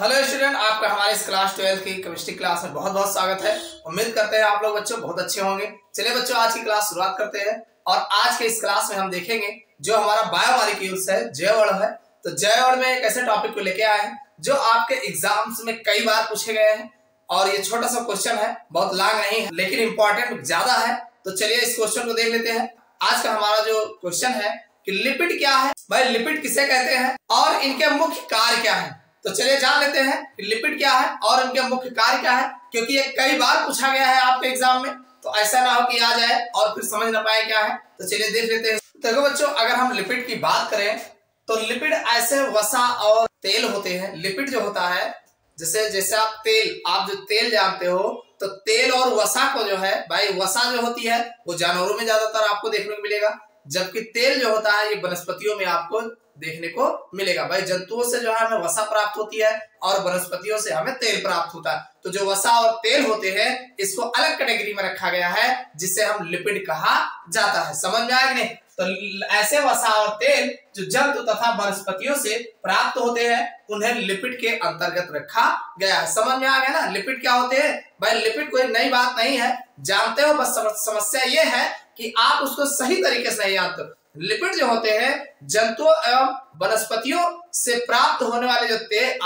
Hello student, आपका हमारे इस क्लास 12 की केमिस्ट्री क्लास में बहुत बहुत स्वागत है। उम्मीद करते हैं आप लोग बच्चों बहुत अच्छे होंगे। चलिए बच्चों, आज की क्लास शुरुआत करते हैं और आज के इस क्लास में हम देखेंगे जो हमारा बायोमॉलिक्यूल्स है, जैव है। तो जैव में एक ऐसे टॉपिक को लेके आए हैं जो आपके एग्जाम्स में कई बार पूछे गए हैं और ये छोटा सा क्वेश्चन है, बहुत लॉन्ग नहीं है लेकिन इंपॉर्टेंट ज्यादा है। तो चलिए इस क्वेश्चन को देख लेते हैं। आज का हमारा जो क्वेश्चन है कि लिपिड क्या है, भाई लिपिड किसे कहते हैं और इनके मुख्य कार्य क्या है। तो चलिए जान लेते हैं कि लिपिड क्या है और इनके मुख्य कार्य क्या है, क्योंकि ये कई बार पूछा गया है आपके एग्जाम में। तो ऐसा ना हो कि आ जाए और फिर समझ ना पाए क्या है। तो चलिए देख लेते हैं। देखो बच्चों, अगर हम लिपिड की बात करें तो लिपिड ऐसे वसा और तेल होते हैं। लिपिड जो होता है, जैसे आप जो तेल जानते हो, तो तेल और वसा को जो है, भाई वसा जो होती है वो जानवरों में ज्यादातर आपको देखने को मिलेगा, जबकि तेल जो होता है ये वनस्पतियों में आपको देखने को मिलेगा। भाई जंतुओं से जो है हमें वसा प्राप्त होती है और वनस्पतियों से हमें तेल प्राप्त होता है। तो जो वसा और तेल होते हैं इसको अलग कैटेगरी में रखा गया है, जिसे हम लिपिड कहा जाता है। समझ में आया कि नहीं? तो ऐसे वसा और तेल जो जंतु तथा वनस्पतियों से प्राप्त होते हैं उन्हें लिपिड के अंतर्गत रखा गया है। समझ में आ गया ना? लिपिड क्या होते हैं? भाई लिपिड कोई नई बात नहीं है, जानते हो, बस समस्या ये है कि आप उसको सही तरीके से नहीं जानते हो। लिपिड जो होते हैं जंतुओं एवं वनस्पतियों से प्राप्त होने वाले जो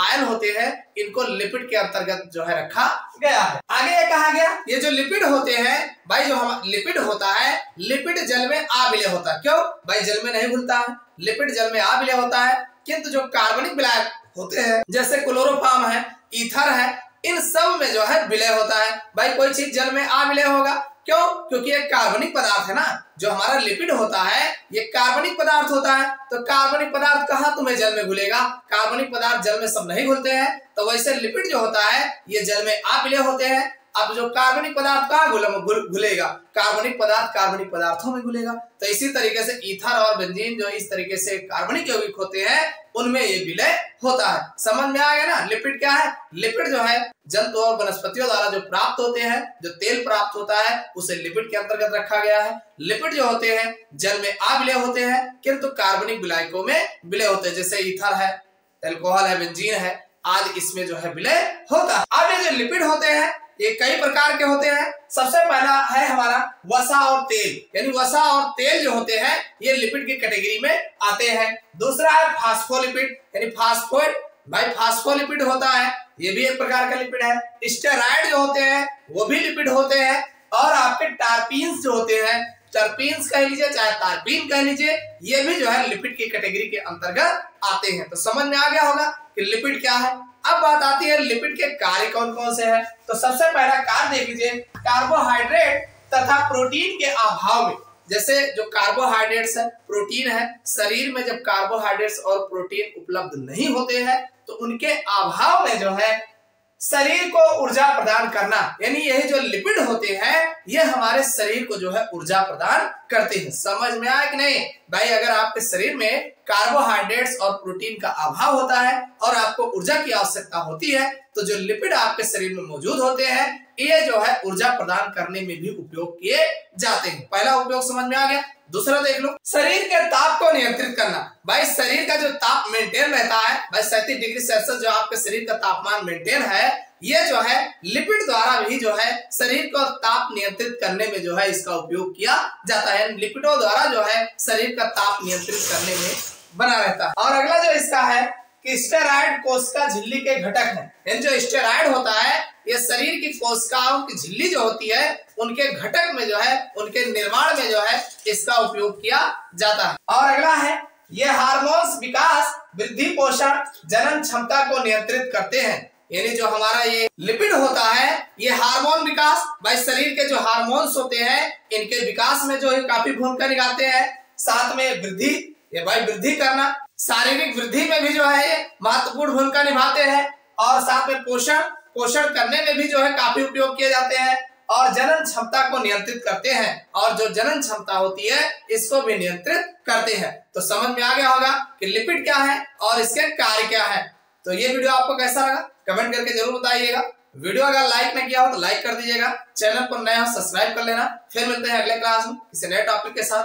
आयन होते हैं, इनको लिपिड के अंतर्गत जो है रखा गया है। आगे ये कहा गया, ये जो लिपिड होते हैं, भाई जो हम लिपिड होता है, लिपिड जल में आविलय होता है। क्यों? भाई जल में नहीं घुलता है, लिपिड जल में आविलय होता है। किंतु जो कार्बनिक विलायक होते हैं जैसे क्लोरोफॉर्म है, ईथर है, इन सब में जो है विलय होता है। भाई कोई चीज जल में अविलय होगा, क्यों? क्योंकि एक कार्बनिक पदार्थ है ना। जो हमारा लिपिड होता है ये कार्बनिक पदार्थ होता है। तो कार्बनिक पदार्थ कहाँ तुम्हें जल में घुलेगा? कार्बनिक पदार्थ जल में सब नहीं घुलते हैं। तो वैसे लिपिड जो होता है ये जल में अविलय होते हैं। अब जो कार्बनिक पदार्थ कहाँ घुलेगा? कार्बनिक पदार्थों में घुलेगा। तो इसी तरीके से ईथर और बेंजीन जो इस तरीके से कार्बनिक यौगिक होते हैं उनमें ये विलय होता है। समझ में आ गया ना? लिपिड क्या है? लिपिड जो है जंतु और वनस्पतियों द्वारा जो प्राप्त होते हैं, जो तेल प्राप्त होता है उसे लिपिड के अंतर्गत रखा गया है। लिपिड जो होते हैं जल में अविलय होते हैं किंतु कार्बनिक विलायकों में विलय होते हैं। जैसे ईथर है, अल्कोहल है, बेंजीन है आदि, इसमें जो है विलय होता है। अब ये जो लिपिड होते हैं ये कई प्रकार के होते हैं। सबसे पहला है हमारा वसा और तेल, यानी वसा और तेल जो होते हैं ये लिपिड की कैटेगरी में आते हैं। दूसरा है फास्फोलिपिड, यानी फास्फोइड, भाई फास्फोलिपिड होता है, ये भी एक प्रकार का लिपिड है। स्टेरॉइड जो होते हैं वो भी लिपिड होते हैं। और आपके टारपीन्स जो होते हैं, टर्पीन्स कह लीजिए चाहे टारपीन कह लीजिए, ये भी जो है लिपिड की कैटेगरी के अंतर्गत आते हैं। तो समझ में आ गया होगा कि लिपिड क्या है। अब बात आती है लिपिड के कार्य कौन कौन से हैं। तो सबसे पहला कार्य देख लीजिए, कार्बोहाइड्रेट तथा प्रोटीन के अभाव में, जैसे जो कार्बोहाइड्रेट्स है, प्रोटीन है, शरीर में जब कार्बोहाइड्रेट्स और प्रोटीन उपलब्ध नहीं होते हैं तो उनके अभाव में जो है शरीर को ऊर्जा प्रदान करना, यानी यही जो लिपिड होते हैं ये हमारे शरीर को जो है ऊर्जा प्रदान करते हैं। समझ में आया कि नहीं? भाई अगर आपके शरीर में कार्बोहाइड्रेट्स और प्रोटीन का अभाव होता है और आपको ऊर्जा की आवश्यकता होती है तो जो लिपिड आपके शरीर में मौजूद होते हैं ये जो है ऊर्जा प्रदान करने में भी उपयोग किए जाते हैं। पहला उपयोग समझ में आ गया। दूसरा देख लो, शरीर के ताप को नियंत्रित करना। भाई शरीर का जो ताप मेंटेन रहता है, भाई 37 डिग्री सेल्सियस जो आपके शरीर का तापमान मेंटेन है, ये जो है लिपिड द्वारा भी जो है शरीर को ताप नियंत्रित करने में जो है इसका उपयोग किया जाता है। लिपिडों द्वारा जो है शरीर का ताप नियंत्रित करने में बना रहता है। और अगला जो इसका है कि स्टेरॉइड कोशिका झिल्ली के घटक है। जो स्टेरॉइड होता है ये शरीर की कोशिकाओं की झिल्ली जो होती है उनके घटक में जो है, उनके निर्माण में जो है इसका उपयोग किया जाता है। और अगला है ये हार्मोन्स विकास, वृद्धि, पोषण, जनन क्षमता को नियंत्रित करते हैं। यानी जो हमारा ये लिपिड होता है ये हार्मोन विकास, भाई शरीर के जो हार्मोन्स होते हैं इनके विकास में जो है काफी भूमिका निभाते हैं। साथ में वृद्धि, ये भाई वृद्धि करना, शारीरिक वृद्धि में भी जो है ये महत्वपूर्ण भूमिका निभाते हैं। और साथ में पोषण करने में भी जो है काफी उपयोग किए जाते हैं। और जनन क्षमता को नियंत्रित करते हैं, और जो जनन क्षमता होती है इसको भी नियंत्रित करते हैं। तो समझ में आ गया होगा कि लिपिड क्या है और इसके कार्य क्या है। तो ये वीडियो आपको कैसा लगा कमेंट करके जरूर बताइएगा। वीडियो अगर लाइक नहीं किया हो तो लाइक कर दीजिएगा। चैनल पर नया हो सब्सक्राइब कर लेना। फिर मिलते हैं अगले क्लास में किसी नए टॉपिक के साथ।